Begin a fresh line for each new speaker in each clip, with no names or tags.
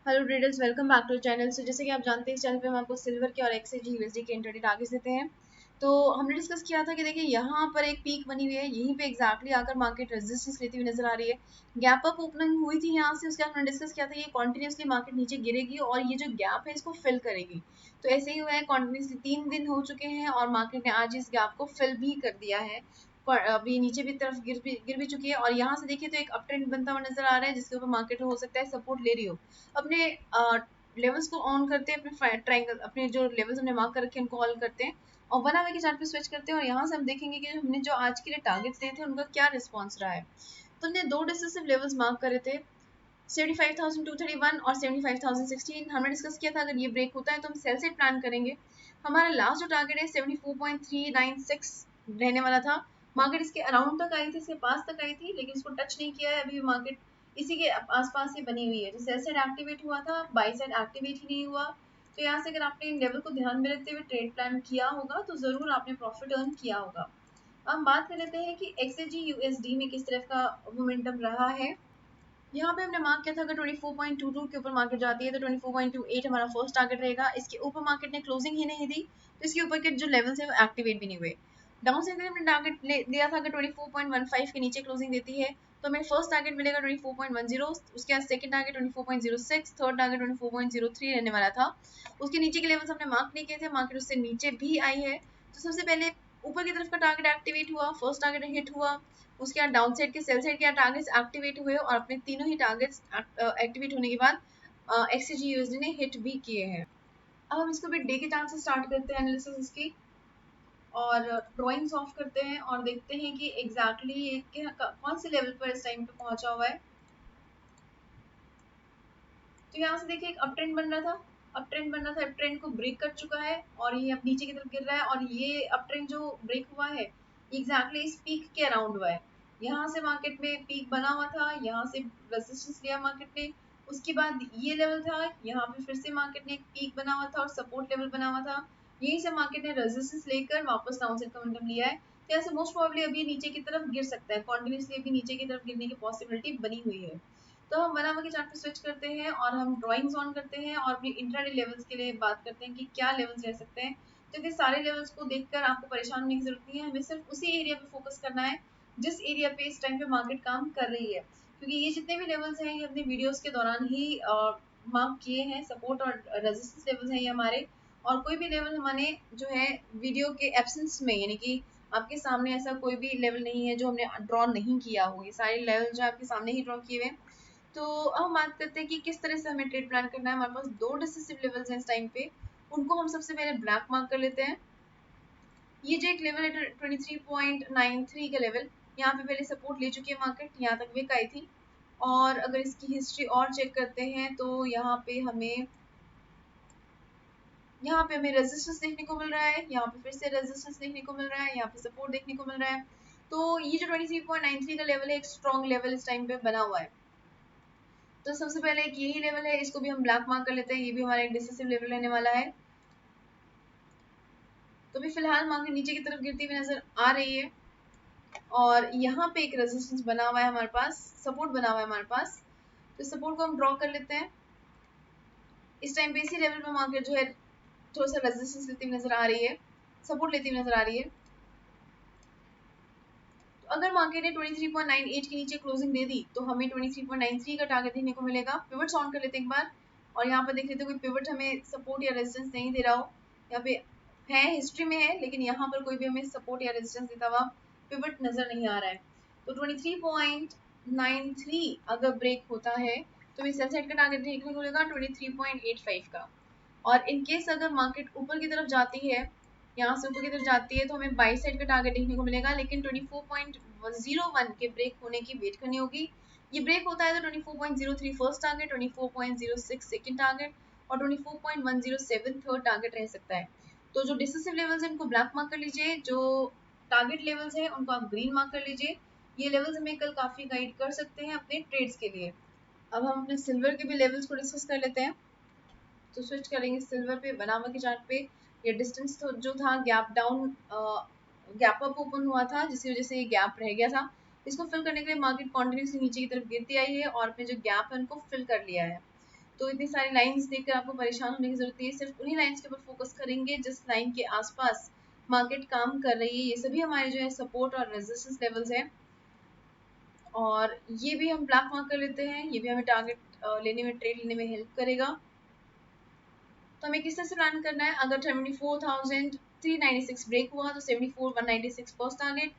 Hello traders, welcome back to channel. So जैसे कि आप जानते हैं इस चैनल पे हम आपको सिल्वर के और एक्सजेजी यूएसडी के इंट्राडे टारगेट्स देते हैं। तो हमने डिस्कस किया था कि देखिए यहाँ पर एक पीक बनी हुई है, यहीं पे एग्जैक्टली आकर मार्केट रेजिस्टेंस लेती हुई नजर आ रही है। गैप अप ओपनिंग हुई थी यहाँ से, उसके बाद हमने डिस्कस किया था ये कॉन्टिन्यूसली मार्केट नीचे गिरेगी और ये जो गैप है इसको फिल करेगी। तो ऐसे ही हुआ है, कॉन्टिन्यूसली 3 दिन हो चुके हैं और मार्केट ने आज इस गैप को फिल भी कर दिया है। पर अभी नीचे भी तरफ गिर भी चुकी है और यहाँ से देखिए तो एक अप ट्रेंड बनता हुआ नजर आ रहा है जिसके ऊपर मार्केट हो सकता है सपोर्ट ले रही हो। अपने लेवल्स को ऑन करते हैं, अपने ट्रायंगल, अपने जो लेवल्स हमने मार्क कर रखे हैं उनको ऑन करते हैं और 1 आवर के चार्ट पे स्विच करते हैं और यहाँ से हम देखेंगे कि हमने जो आज के लिए टारगेट्स दिए थे उनका क्या रिस्पॉन्स रहा है। तो हमने 2 डिसेसिव लेवल्स मार्क करे थे, 75,231 और 75,016। हमने डिस्कस किया था अगर ये ब्रेक होता है तो हम सेल से प्लान करेंगे। हमारा लास्ट जो टारगेट है 74.396 रहने वाला था। मार्केट इसके अराउंड तक आई थी, इसके पास तक आई थी, लेकिन इसको टच नहीं किया है। अभी मार्केट इसी के आसपास ही बनी हुई है। जो सेल साइड एक्टिवेट हुआ था, बाई साइड एक्टिवेट ही नहीं हुआ। तो यहाँ से अगर आपने इन लेवल को ध्यान में रखते हुए ट्रेड प्लान किया होगा तो जरूर आपने प्रॉफिट अर्न किया होगा। अब बात कर लेते हैं कि एक्सएजी यूएसडी में किस तरह का मोमेंटम रहा है। यहाँ पे हमने मार्क किया था अगर 24.22 के ऊपर मार्केट जाती है तो 24.28 हमारा फर्स्ट टारगेट रहेगा। इसके ऊपर मार्केट ने क्लोजिंग ही नहीं दी तो इसके ऊपर के जो लेवल्स है वो एक्टिवेट भी नहीं हुए। डाउन साइड हमने टारगेट दिया था अगर 24.15 के नीचे क्लोजिंग देती है तो हमें फर्स्ट टारगेट मिलेगा 24.10, उसके बाद सेकंड टारगेट 24.06, थर्ड टारगेट 24.03 रहने वाला था। उसके नीचे के लेवल्स हमने मार्क नहीं किए थे, मार्केट उससे नीचे भी आई है। तो सबसे पहले ऊपर की तरफ का टारगेट एक्टिवेट हुआ, फर्स्ट टारगेट हिट हुआ, उसके बाद डाउन साइड के सेल साइड के टारगेट्स एक्टिवेट हुए और अपने तीनों ही टारगेट्स एक्टिवेट होने के बाद एक्सजेजी यूएसडी ने हिट भी किए हैं। अब हम इसको भी डे के चार्ट से स्टार्ट करते हैं एनालिसिस इसकी और ड्राइंग्स ऑफ करते हैं और देखते हैं कि एग्जैक्टली ये कौन से लेवल पर इस टाइम पे पहुंचा हुआ है। तो यहाँ से देखिए एक अप ट्रेंड बन रहा था, अप ट्रेंड बन रहा था, अप ट्रेंड को ब्रेक कर चुका है और ये अब नीचे की तरफ गिर रहा है और ये अप ट्रेंड जो ब्रेक हुआ है एग्जैक्टली इस पीक के अराउंड हुआ है। यहाँ से मार्केट में पीक बना हुआ था, यहाँ से रेजिस्टेंस लिया मार्केट ने, उसके बाद ये लेवल था, यहाँ पे फिर से मार्केट ने एक पीक बना हुआ था और सपोर्ट लेवल बना हुआ था। यहीं से मार्केट ने रेजिस्टेंस लेकर वापस डाउन साइड का मोमेंटम लिया है। तो ऐसे मोस्ट प्रोबेबली अभी नीचे की तरफ गिर सकता है, कॉन्टिन्यूसली अभी नीचे की तरफ गिरने की पॉसिबिलिटी बनी हुई है। तो हम 1 आवर के चार्ट पे स्विच करते हैं और हम ड्राइंग्स ऑन करते हैं और अपनी इंट्राडे लेवल्स के लिए बात करते हैं कि क्या लेवल्स रह सकते हैं। तो ये सारे लेवल्स को देखकर आपको परेशान होने की जरूरत नहीं है, हमें सिर्फ उसी एरिया पे फोकस करना है जिस एरिया पे इस टाइम पे मार्केट काम कर रही है। क्योंकि ये जितने भी लेवल्स हैं ये अपने वीडियोस के दौरान ही मार्क किए हैं, सपोर्ट और रेजिस्टेंस लेवल्स हैं ये हमारे। और कोई भी लेवल हमारे जो है वीडियो के एब्सेंस में, यानी कि आपके सामने ऐसा कोई भी लेवल नहीं है जो हमने ड्रॉ नहीं किया हो, ये सारे लेवल जो आपके सामने ही ड्रॉ किए हुए। तो अब हम बात करते हैं कि किस तरह से हमें ट्रेड प्लान करना है। हमारे पास 2 डिसेसिव लेवल्स हैं इस टाइम पे, उनको हम सबसे पहले ब्लैक मार्क कर लेते हैं। ये जो एक लेवल है 23.93 का लेवल, यहाँ पे पहले सपोर्ट ले चुकी है मार्केट, यहाँ तक विक आई थी। और अगर इसकी हिस्ट्री और चेक करते हैं तो यहाँ पे हमें रेजिस्टेंस देखने को मिल रहा है, यहाँ पे फिर से रेजिस्टेंस देखने को मिल रहा है, यहाँ पे सपोर्ट देखने को मिल रहा है। तो ये जो 23.93 का लेवल है एक स्ट्रॉन्ग लेवल इस टाइम पे बना हुआ है। तो सबसे पहले एक यही लेवल है, इसको भी हम ब्लैक मार्क कर लेते हैं, ये भी हमारा एक डिसेसिव लेवल रहने वाला है। तो अभी फिलहाल मार्केट नीचे की तरफ गिरती हुई नजर आ रही है और यहाँ पे एक रेजिस्टेंस बना हुआ है हमारे पास, सपोर्ट बना हुआ है हमारे पास। तो सपोर्ट को हम ड्रॉ कर लेते हैं। इस टाइम पे इसी लेवल पे मार्केट जो है थोड़ा सा रेजिस्टेंस लेती हुई नजर आ रही है, सपोर्ट लेती हुई नजर आ रही है। तो अगर मार्केट ने 23.98 के नीचे क्लोजिंग दे दी तो हमें 23.93 का टारगेट देखने को मिलेगा। पिवट्स ऑन कर लेते हैं एक बार और यहाँ पर देख लेते हैं कोई पिवट हमें सपोर्ट या रेजिस्टेंस नहीं दे रहा हो। यहाँ पे है, हिस्ट्री में है, लेकिन यहाँ पर कोई भी हमें सपोर्ट या रेजिस्टेंस देता हुआ पिवट नजर नहीं आ रहा है। तो 23.93 अगर ब्रेक होता है तो हमें सेल साइड का टारगेट देखने को मिलेगा 23.85 का। और इन केस अगर मार्केट ऊपर की तरफ जाती है, यहाँ से ऊपर की तरफ जाती है, तो हमें बाई साइड का टारगेट देखने को मिलेगा, लेकिन 24.01 के ब्रेक होने की वेट करनी होगी। ये ब्रेक होता है तो 24.03 फर्स्ट टारगेट, 24.06 सेकंड टारगेट और 24.107 थर्ड टारगेट रह सकता है। तो जो डिसेसिव लेवल्स हैं उनको ब्लैक मार्क कर लीजिए, जो टारगेट लेवल्स हैं उनको आप ग्रीन मार्क कर लीजिए। ये लेवल्स हमें कल काफी गाइड कर सकते हैं अपने ट्रेड्स के लिए। अब हम अपने सिल्वर के भी लेवल्स को डिस्कस कर लेते हैं। तो स्विच करेंगे सिल्वर पे, 1 आवर के चार्ट पे। ये डिस्टेंस तो जो था gap down, gap up open हुआ था जिसकी वजह से ये गैप रह गया था। इसको फिल करने के लिए मार्केट कॉन्टिन्यूसली नीचे की तरफ गिरती आई है और अपने जो गैप है उनको फिल कर लिया है। तो इतनी सारी लाइंस देखकर आपको परेशान होने की जरूरत नहीं है, सिर्फ उन्हीं लाइंस के ऊपर फोकस करेंगे जिस लाइन के आसपास मार्केट काम कर रही है। ये सभी हमारे जो है सपोर्ट और रेजिस्टेंस लेवल्स हैं, और ये भी हम ब्लैक मार्क कर लेते हैं। ये भी हमें टारगेट लेने में, ट्रेड लेने में हेल्प करेगा। तो हमें किस तरह से प्लान करना है, अगर 74,396 ब्रेक हुआ तो 74,196 फर्स्ट टारगेट,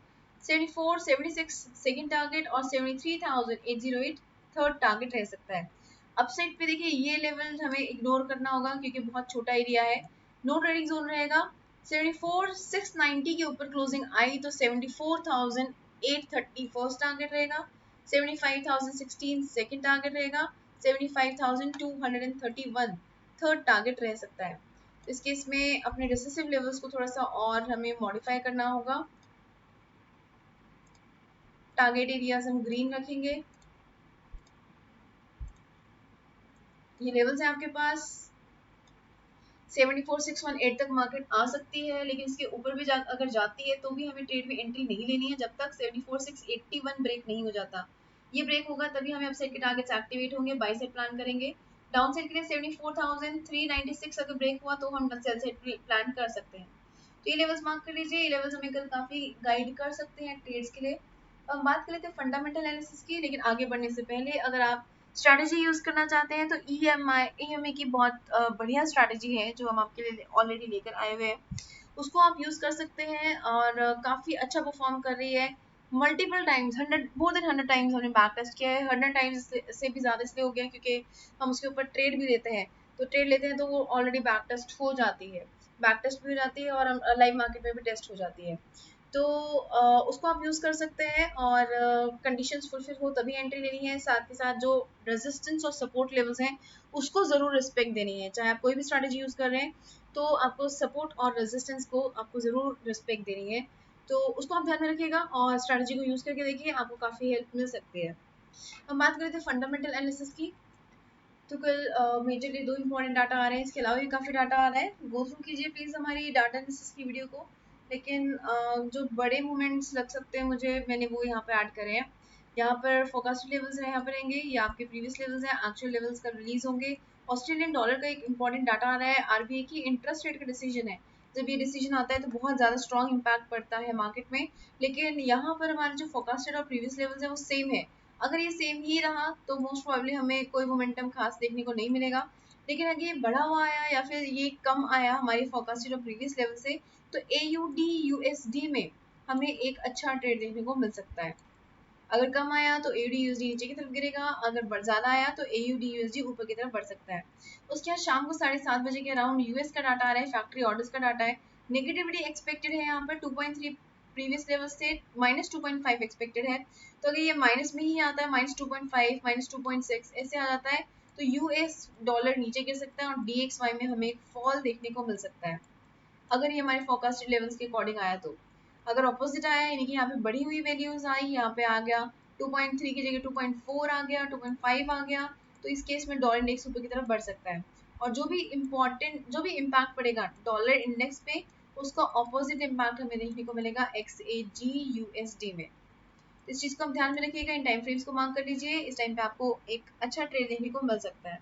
74,76 सेकंड टारगेट और 73,808 थर्ड टारगेट रह सकता है। अपसाइड पे देखिए ये लेवल हमें इग्नोर करना होगा क्योंकि बहुत छोटा एरिया है, नो ट्रेडिंग जोन रहेगा। 74,690 के ऊपर क्लोजिंग आई तो 74,830 फर्स्ट टारगेट रहेगा, 75,016 सेकंड टारगेट रहेगा, 75,231 थर्ड टारगेट रह सकता है। तो इस केस में अपने रिसेसिव लेवल्स को थोड़ा सा और हमें मॉडिफाई करना होगा। टारगेट एरियाज हम ग्रीन रखेंगे। ये लेवल्स हैं आपके पास, 74,618 तक मार्केट आ सकती है, लेकिन इसके ऊपर भी अगर जाती है तो भी हमें ट्रेड में एंट्री नहीं लेनी है जब तक 74,681 ब्रेक नहीं हो जाता। ये ब्रेक होगा तभी हमें अपसाइड के टारगेट्स एक्टिवेट होंगे, बाय साइड प्लान करेंगे। डाउन साइड के लिए 74,396 अगर ब्रेक हुआ तो हम सेल साइड प्लान कर सकते हैं। तो ये लेवल्स मार्क कर लीजिए, ये लेवल्स हमें कल काफी गाइड कर सकते हैं ट्रेड्स के लिए। हम बात कर लेते हैं फंडामेंटल एनालिसिस की, लेकिन आगे बढ़ने से पहले अगर आप स्ट्रैटेजी यूज करना चाहते हैं तो ईएमए की बहुत बढ़िया स्ट्रैटेजी है जो हम आपके लिए ऑलरेडी लेकर आए हुए हैं, उसको आप यूज कर सकते हैं और काफी अच्छा परफॉर्म कर रही है। मल्टीपल टाइम्स, 100 टाइम्स हमने बैक टेस्ट किया है। 100 टाइम्स से भी ज्यादा इसलिए हो गया क्योंकि हम उसके ऊपर ट्रेड भी लेते हैं, तो ट्रेड लेते हैं तो वो ऑलरेडी बैक टेस्ट हो जाती है, बैक टेस्ट भी हो जाती है और हम लाइव मार्केट में भी टेस्ट हो जाती है। तो उसको आप यूज़ कर सकते हैं और कंडीशंस फुलफिल हो तभी एंट्री लेनी है। साथ के साथ जो रेजिस्टेंस और सपोर्ट लेवल्स हैं उसको ज़रूर रिस्पेक्ट देनी है। चाहे आप कोई भी स्ट्रैटेजी यूज़ कर रहे हैं तो आपको सपोर्ट और रेजिस्टेंस को आपको ज़रूर रिस्पेक्ट देनी है। तो उसको आप ध्यान में रखिएगा और स्ट्रैटेजी को यूज़ करके देखिए, आपको काफ़ी हेल्प मिल सकती है। हम बात कर रहे थे फंडामेंटल एनालिसिस की, तो कल मेजरली दो इंपॉर्टेंट डाटा आ रहे हैं, इसके अलावा भी काफ़ी डाटा आ रहा है। गो थ्रू कीजिए प्लीज़ हमारी डाटा एनालिसिस की वीडियो को, लेकिन जो बड़े मूवमेंट्स लग सकते हैं मुझे, मैंने वो यहाँ पे ऐड करे हैं। यहाँ पर फोरकास्टेड लेवल्स यहाँ पर रहेंगे, ये आपके प्रीवियस लेवल्स हैं, एक्चुअल लेवल्स कल रिलीज होंगे। ऑस्ट्रेलियन डॉलर का एक इंपॉर्टेंट डाटा आ रहा है, आरबीआई की इंटरेस्ट रेट का डिसीजन है। जब ये डिसीजन आता है तो बहुत ज़्यादा स्ट्रॉन्ग इम्पैक्ट पड़ता है मार्केट में, लेकिन यहाँ पर हमारे जो फोरकास्टेड और प्रीवियस लेवल्स हैं वो सेम है। अगर ये सेम ही रहा तो मोस्ट प्रोबेबली हमें कोई मोमेंटम खास देखने को नहीं मिलेगा, लेकिन अगर ये बढ़ा हुआ आया या फिर ये कम आया हमारी फोरकास्टेड और प्रीवियस लेवल से, तो AUD USD में हमें एक अच्छा ट्रेड देखने को मिल सकता है। अगर कम आया तो AUD USD नीचे की तरफ गिरेगा, अगर ज़्यादा आया तो AUD USD ऊपर की तरफ बढ़ सकता है। उसके बाद शाम को 7:30 बजे के अराउंड यूएस का डाटा आ रहा है, फैक्ट्री ऑर्डर्स का डाटा है। नेगेटिविटी एक्सपेक्टेड है यहाँ पर 2.3 प्रीवियस लेवल से, -2.5 एक्सपेक्टेड है। तो अगर ये माइनस में ही आता है, -2.5, -2.6 ऐसे आ जाता है तो यूएस डॉलर नीचे गिर सकता है और DXY में हमें एक फॉल देखने को मिल सकता है, अगर ये हमारे फोरकास्टेड लेवल्स के अकॉर्डिंग आया तो। अगर ऑपोजिट आया, यानी कि यहाँ पे बढ़ी हुई वैल्यूज आई, यहाँ पे आ गया 2.3 की जगह 2.4 आ गया, 2.5 आ गया, तो इस केस में डॉलर इंडेक्स ऊपर की तरफ बढ़ सकता है। और जो भी इम्पैक्ट पड़ेगा डॉलर इंडेक्स पे, उसका ऑपोजिट इम्पैक्ट हमें देखने को मिलेगा XAG USD में। इस चीज़ को आप ध्यान में रखिएगा, इन टाइम फ्रेम्स को मार्क कर लीजिए, इस टाइम पे आपको एक अच्छा ट्रेड देखने को मिल सकता है।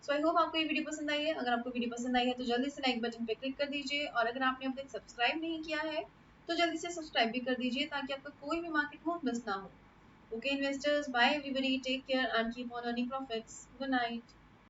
सो आई होप आपको ये वीडियो पसंद आई है। अगर आपको वीडियो पसंद आई है तो जल्दी से लाइक बटन पे क्लिक कर दीजिए, और अगर आपने अब तक सब्सक्राइब नहीं किया है तो जल्दी से सब्सक्राइब भी कर दीजिए ताकि आपका कोई भी मार्केट मूव मिस ना हो। Okay investors, bye everybody, take care and keep on earning profits. Good night.